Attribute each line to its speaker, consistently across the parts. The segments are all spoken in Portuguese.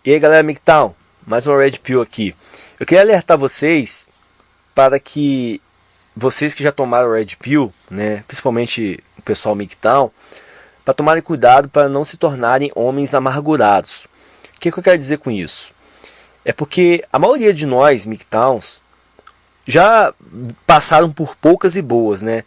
Speaker 1: E aí galera MGTOWN, mais uma Red Pill aqui. Eu queria alertar vocês para que vocês que já tomaram Red Pill, né, principalmente o pessoal MGTOWN, para tomarem cuidado para não se tornarem homens amargurados. O que eu quero dizer com isso? É porque a maioria de nós MGTOWNs já passaram por poucas e boas, né?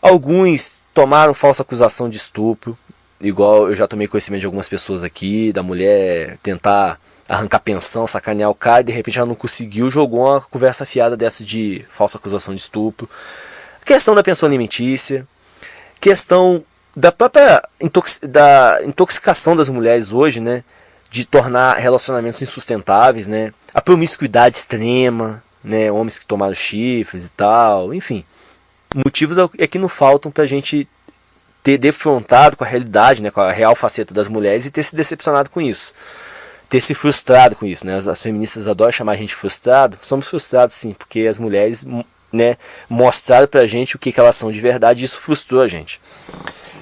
Speaker 1: Alguns tomaram falsa acusação de estupro, igual eu já tomei conhecimento de algumas pessoas aqui, da mulher tentar arrancar pensão, sacanear o cara, e de repente ela não conseguiu, jogou uma conversa fiada dessa de falsa acusação de estupro. Questão da pensão alimentícia, questão da própria da intoxicação das mulheres hoje, né? De tornar relacionamentos insustentáveis, né? A promiscuidade extrema, né? Homens que tomaram chifres e tal, enfim. Motivos é que não faltam pra gente ter defrontado com a realidade, né, com a real faceta das mulheres e ter se decepcionado com isso. Ter se frustrado com isso, né? As feministas adoram chamar a gente frustrado. Somos frustrados sim, porque as mulheres, né, mostraram pra gente o que elas são de verdade e isso frustrou a gente.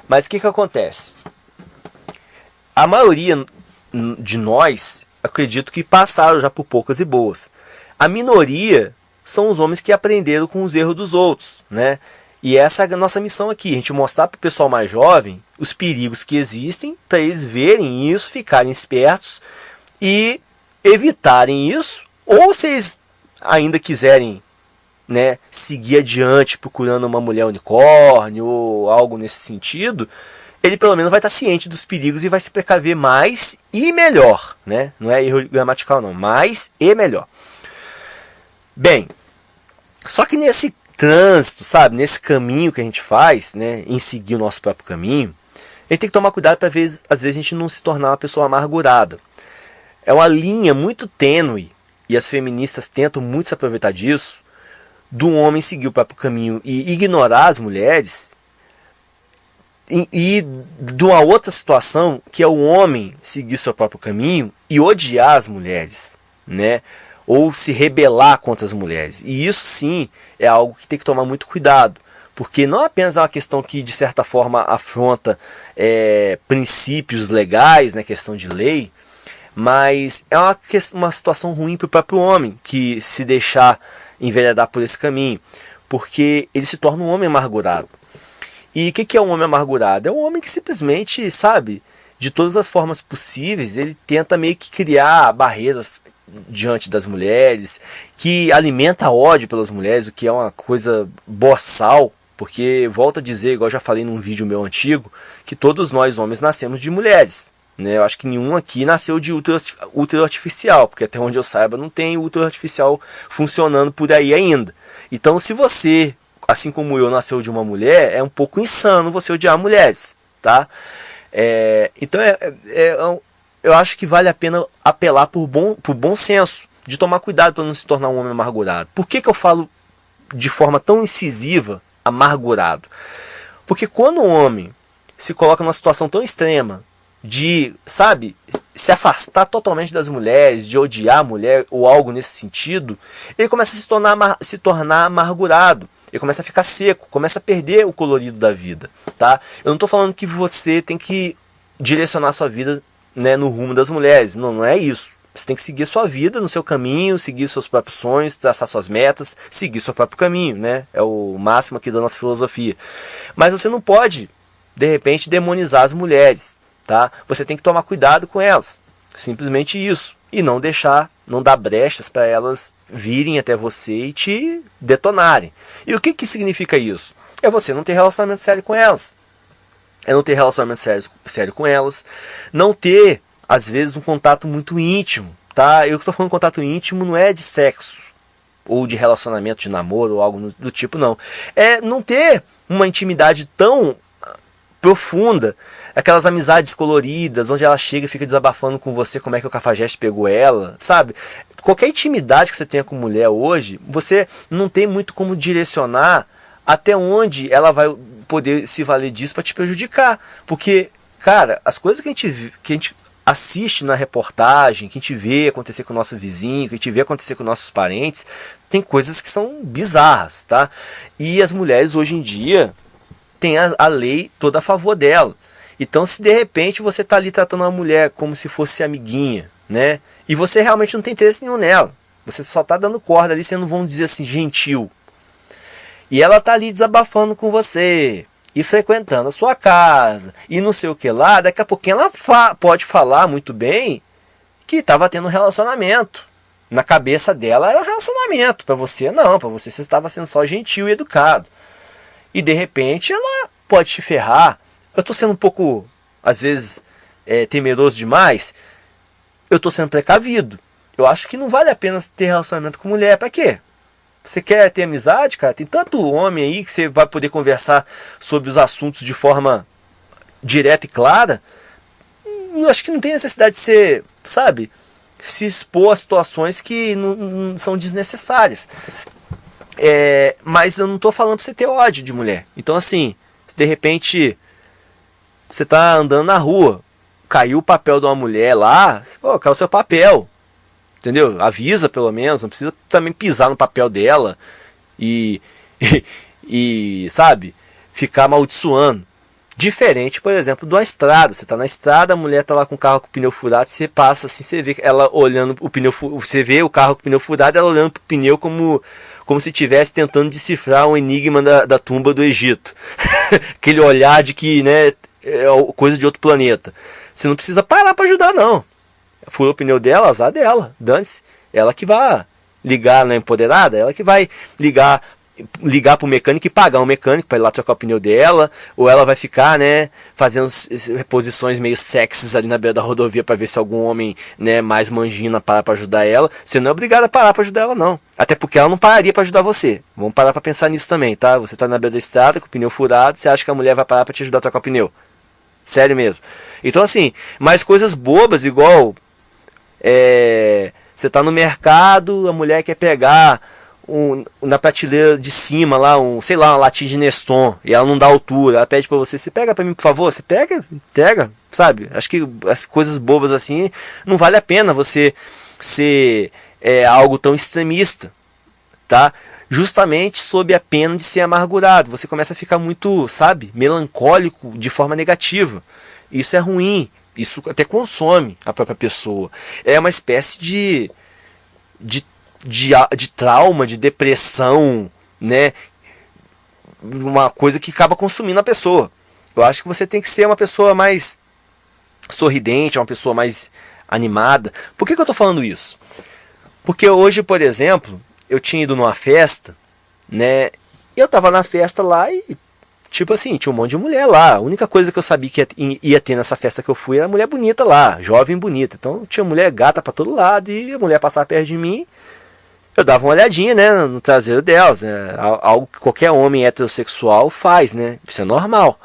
Speaker 1: Mas o que acontece? A maioria de nós, acredito que passaram já por poucas e boas. A minoria são os homens que aprenderam com os erros dos outros, né? E essa é a nossa missão aqui, a gente mostrar para o pessoal mais jovem os perigos que existem, para eles verem isso, ficarem espertos e evitarem isso, ou se eles ainda quiserem, né, seguir adiante procurando uma mulher unicórnio ou algo nesse sentido, ele pelo menos vai estar ciente dos perigos e vai se precaver mais e melhor, né? Não é erro gramatical não, mais e melhor. Bem, só que nesse trânsito, sabe, nesse caminho que a gente faz, né, em seguir o nosso próprio caminho, a gente tem que tomar cuidado para às vezes a gente não se tornar uma pessoa amargurada. É uma linha muito tênue, e as feministas tentam muito se aproveitar disso, do homem seguir o próprio caminho e ignorar as mulheres, e de uma outra situação, que é o homem seguir seu próprio caminho e odiar as mulheres, né? Ou se rebelar contra as mulheres. E isso sim é algo que tem que tomar muito cuidado, porque não apenas é uma questão que de certa forma afronta princípios legais, né, questão de lei, mas é uma situação ruim para o próprio homem que se deixar enveredar por esse caminho, porque ele se torna um homem amargurado. E o que é um homem amargurado? É um homem que simplesmente, sabe, de todas as formas possíveis, ele tenta meio que criar barreiras diante das mulheres, que alimenta ódio pelas mulheres, o que é uma coisa boçal, porque, volto a dizer, igual eu já falei num vídeo meu antigo, que todos nós homens nascemos de mulheres, né? Eu acho que nenhum aqui nasceu de útero artificial, porque até onde eu saiba não tem útero artificial funcionando por aí ainda. Então se você, assim como eu, nasceu de uma mulher, é um pouco insano você odiar mulheres, tá? Então eu acho que vale a pena apelar por bom senso, de tomar cuidado para não se tornar um homem amargurado. Por que eu falo de forma tão incisiva amargurado? Porque quando um homem se coloca numa situação tão extrema de, sabe, se afastar totalmente das mulheres, de odiar a mulher ou algo nesse sentido, ele começa a se tornar amargurado. Ele começa a ficar seco, começa a perder o colorido da vida, tá? Eu não estou falando que você tem que direcionar a sua vida, né, no rumo das mulheres. Não é isso. Você tem que seguir a sua vida no seu caminho, seguir seus próprios sonhos, traçar suas metas, seguir seu próprio caminho, né? É o máximo aqui da nossa filosofia. Mas você não pode, de repente, demonizar as mulheres, tá? Você tem que tomar cuidado com elas. Simplesmente isso. E não dar brechas para elas virem até você e te detonarem. E o que significa isso? É você não ter relacionamento sério com elas. É não ter relacionamento sério com elas. Não ter, às vezes, um contato muito íntimo, tá? Eu que estou falando de contato íntimo não é de sexo, ou de relacionamento de namoro, ou algo do tipo, não. É não ter uma intimidade tão profunda, aquelas amizades coloridas, onde ela chega e fica desabafando com você como é que o cafajeste pegou ela, sabe? Qualquer intimidade que você tenha com mulher hoje, você não tem muito como direcionar até onde ela vai poder se valer disso para te prejudicar. Porque, cara, as coisas que a gente assiste na reportagem, que a gente vê acontecer com o nosso vizinho, que a gente vê acontecer com nossos parentes, tem coisas que são bizarras, tá? E as mulheres hoje em dia têm a lei toda a favor dela. Então, se de repente você está ali tratando uma mulher como se fosse amiguinha, né? E você realmente não tem interesse nenhum nela. Você só tá dando corda ali, sendo, vamos dizer assim, gentil. E ela tá ali desabafando com você, e frequentando a sua casa, e não sei o que lá. Daqui a pouquinho ela pode falar muito bem que estava tendo um relacionamento. Na cabeça dela era um relacionamento, para você não, para você estava sendo só gentil e educado. E de repente ela pode te ferrar. Eu estou sendo um pouco, às vezes, temeroso demais. Eu estou sendo precavido. Eu acho que não vale a pena ter relacionamento com mulher. Para quê? Você quer ter amizade, cara? Tem tanto homem aí que você vai poder conversar sobre os assuntos de forma direta e clara. Eu acho que não tem necessidade de ser, sabe, se expor a situações que não são desnecessárias. Mas eu não estou falando para você ter ódio de mulher. Então, assim, se de repente você está andando na rua, caiu o papel de uma mulher lá, pô, caiu o seu papel. Entendeu? Avisa pelo menos, não precisa também pisar no papel dela e sabe, ficar amaldiçoando. Diferente, por exemplo, de uma estrada. Você está na estrada, a mulher está lá com o carro com o pneu furado, você passa assim, você vê ela olhando o pneu, você vê o carro com o pneu furado, ela olhando para o pneu como se estivesse tentando decifrar um enigma da tumba do Egito. Aquele olhar de que, né, é coisa de outro planeta. Você não precisa parar para ajudar, não. Furou o pneu dela, azar dela, dane-se. Ela que vai ligar na empoderada, ela que vai ligar para o mecânico e pagar um mecânico para ir lá trocar o pneu dela, ou ela vai ficar, né, fazendo reposições meio sexys ali na beira da rodovia para ver se algum homem, né, mais manjina para ajudar ela. Você não é obrigado a parar para ajudar ela, não. Até porque ela não pararia para ajudar você. Vamos parar para pensar nisso também, tá? Você tá na beira da estrada com o pneu furado, você acha que a mulher vai parar para te ajudar a trocar o pneu? Sério mesmo. Então, assim, mais coisas bobas, igual você está no mercado, a mulher quer pegar na prateleira de cima lá, sei lá, uma latinha de Neston, e ela não dá altura, ela pede para você pega para mim, por favor, você pega, sabe? Acho que as coisas bobas assim, não vale a pena você ser algo tão extremista, tá? Justamente sob a pena de ser amargurado, você começa a ficar muito, sabe, melancólico de forma negativa. Isso é ruim. Isso até consome a própria pessoa. É uma espécie de trauma, de depressão, né? Uma coisa que acaba consumindo a pessoa. Eu acho que você tem que ser uma pessoa mais sorridente, uma pessoa mais animada. Por que eu estou falando isso? Porque hoje, por exemplo, eu tinha ido numa festa, né? E eu estava na festa lá e tipo assim, tinha um monte de mulher lá. A única coisa que eu sabia que ia ter nessa festa que eu fui era mulher bonita lá, jovem bonita. Então tinha mulher gata pra todo lado e a mulher passava perto de mim. Eu dava uma olhadinha, né, no traseiro delas. Né, algo que qualquer homem heterossexual faz, né? Isso é normal.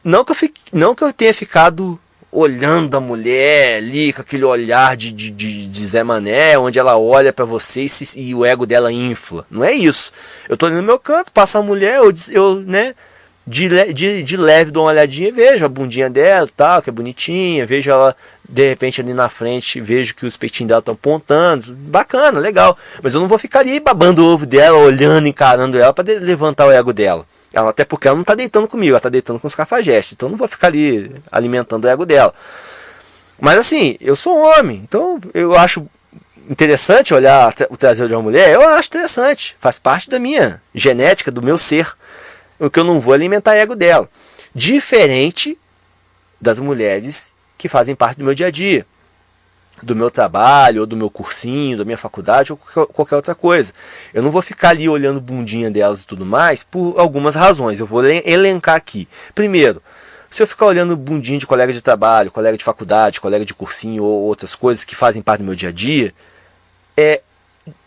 Speaker 1: Não que eu tenha ficado olhando a mulher ali com aquele olhar de Zé Mané, onde ela olha pra você e o ego dela infla. Não é isso. Eu tô ali no meu canto, passa a mulher, eu né, de leve dou uma olhadinha e vejo a bundinha dela e tal, que é bonitinha, vejo ela de repente ali na frente, vejo que os peitinhos dela estão apontando, bacana, legal. Mas eu não vou ficar ali babando o ovo dela, olhando, encarando ela para levantar o ego dela. Até porque ela não está deitando comigo, ela está deitando com os cafajestes. Então eu não vou ficar ali alimentando o ego dela. Mas assim, eu sou homem, então eu acho interessante olhar o traseiro de uma mulher. Eu acho interessante, faz parte da minha genética, do meu ser. O que eu não vou alimentar o ego dela. Diferente das mulheres que fazem parte do meu dia a dia, do meu trabalho, ou do meu cursinho, da minha faculdade, ou qualquer outra coisa. Eu não vou ficar ali olhando bundinha delas e tudo mais por algumas razões. Eu vou elencar aqui. Primeiro, se eu ficar olhando bundinha de colega de trabalho, colega de faculdade, colega de cursinho ou outras coisas que fazem parte do meu dia a dia,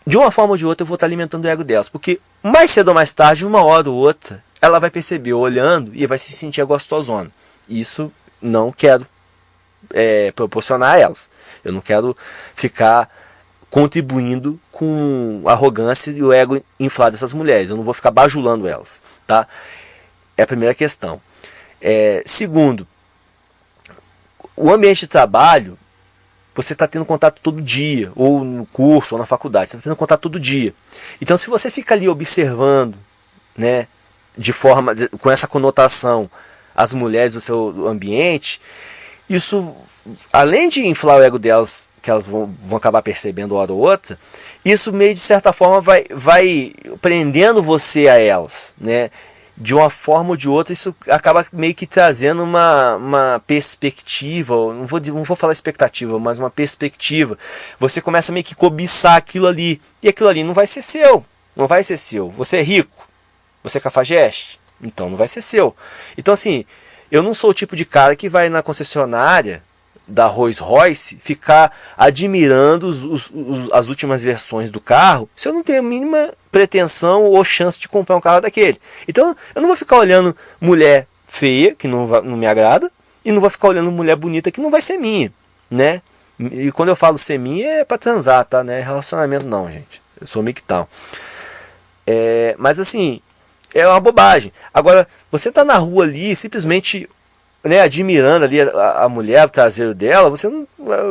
Speaker 1: de uma forma ou de outra eu vou estar alimentando o ego delas. Porque mais cedo ou mais tarde, uma hora ou outra, ela vai perceber olhando e vai se sentir gostosona. Isso não quero proporcionar a elas. Eu não quero ficar contribuindo com a arrogância e o ego inflado dessas mulheres. Eu não vou ficar bajulando elas, tá? É a primeira questão. Segundo, o ambiente de trabalho, você está tendo contato todo dia, ou no curso, ou na faculdade, você está tendo contato todo dia. Então, se você fica ali observando, né, com essa conotação, as mulheres do seu ambiente, isso, além de inflar o ego delas, que elas vão acabar percebendo uma hora ou outra, isso meio de certa forma vai prendendo você a elas, né? De uma forma ou de outra, isso acaba meio que trazendo uma perspectiva, não vou falar expectativa, mas uma perspectiva. Você começa meio que cobiçar aquilo ali, e aquilo ali não vai ser seu, não vai ser seu. Você é rico, você é cafajeste, então não vai ser seu. Então assim, eu não sou o tipo de cara que vai na concessionária da Rolls Royce ficar admirando as últimas versões do carro se eu não tenho a mínima pretensão ou chance de comprar um carro daquele. Então eu não vou ficar olhando mulher feia, que não me agrada, e não vou ficar olhando mulher bonita que não vai ser minha, né? E quando eu falo ser minha é pra transar, tá? Não é relacionamento não, gente. Eu sou mictão. Mas assim, é uma bobagem. Agora, você tá na rua ali, simplesmente, né, admirando ali a mulher, o traseiro dela, você não,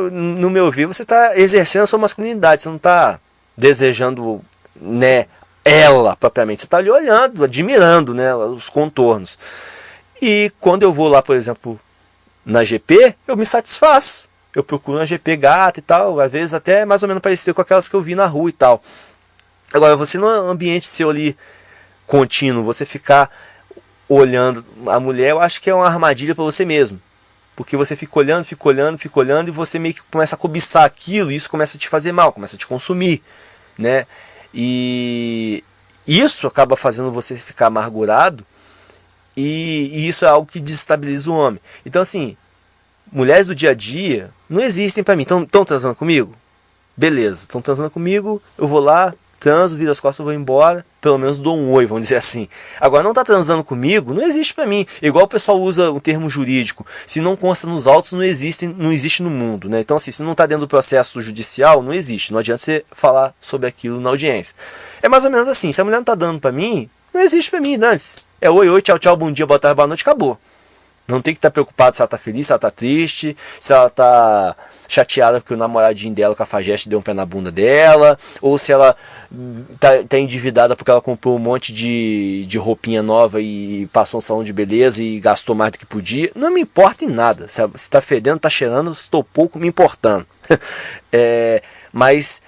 Speaker 1: no meu ver, você está exercendo a sua masculinidade, você não está desejando, né, ela propriamente, você está ali olhando, admirando, né, os contornos. E quando eu vou lá, por exemplo, na GP, eu me satisfaço. Eu procuro uma GP gata e tal, às vezes até mais ou menos parecido com aquelas que eu vi na rua e tal. Agora, você no ambiente seu ali contínuo, você ficar olhando a mulher, eu acho que é uma armadilha para você mesmo. Porque você fica olhando e você meio que começa a cobiçar aquilo, e isso começa a te fazer mal, começa a te consumir, né? E isso acaba fazendo você ficar amargurado, e isso é algo que desestabiliza o homem. Então assim, mulheres do dia a dia não existem para mim. Estão transando comigo? Beleza, estão transando comigo, eu vou lá, transo, viro as costas, vou embora, pelo menos dou um oi, vamos dizer assim. Agora, não tá transando comigo, não existe pra mim. Igual o pessoal usa o termo jurídico, se não consta nos autos, não existe no mundo, né? Então assim, se não tá dentro do processo judicial, não existe, não adianta você falar sobre aquilo na audiência. É mais ou menos assim, se a mulher não tá dando pra mim, não existe pra mim, dane-se. É oi, oi, tchau, tchau, bom dia, boa tarde, boa noite, acabou. Não tem que estar preocupado se ela está feliz, se ela está triste, se ela está chateada porque o namoradinho dela, o cafajeste, deu um pé na bunda dela, ou se ela tá endividada porque ela comprou um monte de roupinha nova e passou um salão de beleza e gastou mais do que podia. Não me importa em nada. Se está fedendo, está cheirando, estou pouco me importando. Mas,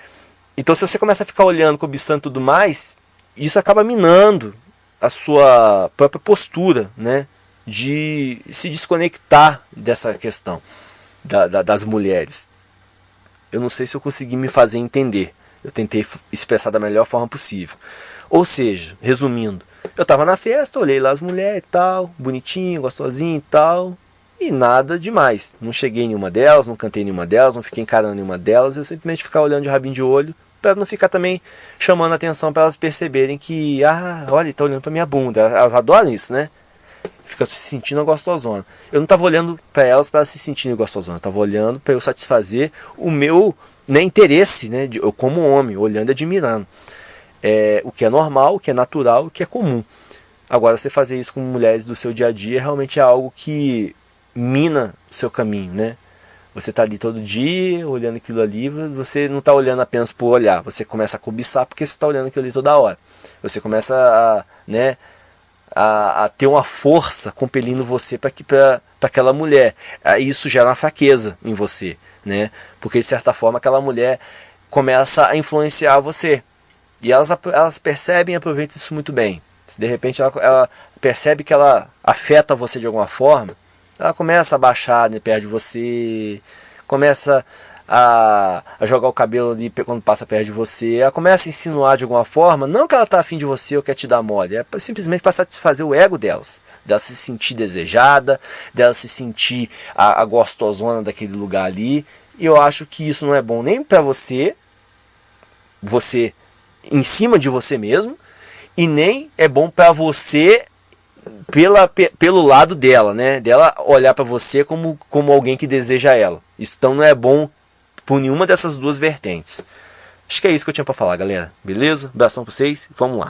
Speaker 1: então se você começa a ficar olhando, cobiçando tudo mais, isso acaba minando a sua própria postura, né? De se desconectar dessa questão das mulheres. Eu não sei se eu consegui me fazer entender. Eu tentei expressar da melhor forma possível. Ou seja, resumindo, eu estava na festa, olhei lá as mulheres e tal, bonitinho, gostosinho e tal, e nada demais. Não cheguei em nenhuma delas, não cantei nenhuma delas, não fiquei encarando nenhuma delas, eu simplesmente ficava olhando de rabinho de olho, para não ficar também chamando a atenção para elas perceberem que, olha, está olhando para minha bunda. Elas adoram isso, né? Fica se sentindo gostosona. Eu não estava olhando para elas para se sentirem gostosona. Eu estava olhando para eu satisfazer o meu, né, interesse, né, eu como homem, olhando e admirando. O que é normal, o que é natural, o que é comum. Agora, você fazer isso com mulheres do seu dia a dia realmente é algo que mina o seu caminho, né? Você está ali todo dia, olhando aquilo ali, você não está olhando apenas por olhar, você começa a cobiçar porque você está olhando aquilo ali toda hora. Você começa a ter uma força compelindo você para aquela mulher. Isso gera uma fraqueza em você, né? Porque de certa forma aquela mulher começa a influenciar você. E elas percebem e aproveitam isso muito bem. Se de repente ela percebe que ela afeta você de alguma forma, ela começa a baixar, né, perto de você, começa a jogar o cabelo ali quando passa perto de você, ela começa a insinuar de alguma forma, não que ela está afim de você ou quer te dar mole, é simplesmente para satisfazer o ego delas, dela se sentir desejada, dela se sentir a gostosona daquele lugar ali, e eu acho que isso não é bom nem para você em cima de você mesmo, e nem é bom para você pelo lado dela, né? Dela olhar para você como alguém que deseja ela. Isso então não é bom por nenhuma dessas duas vertentes. Acho que é isso que eu tinha para falar, galera. Beleza? Abração para vocês. Vamos lá.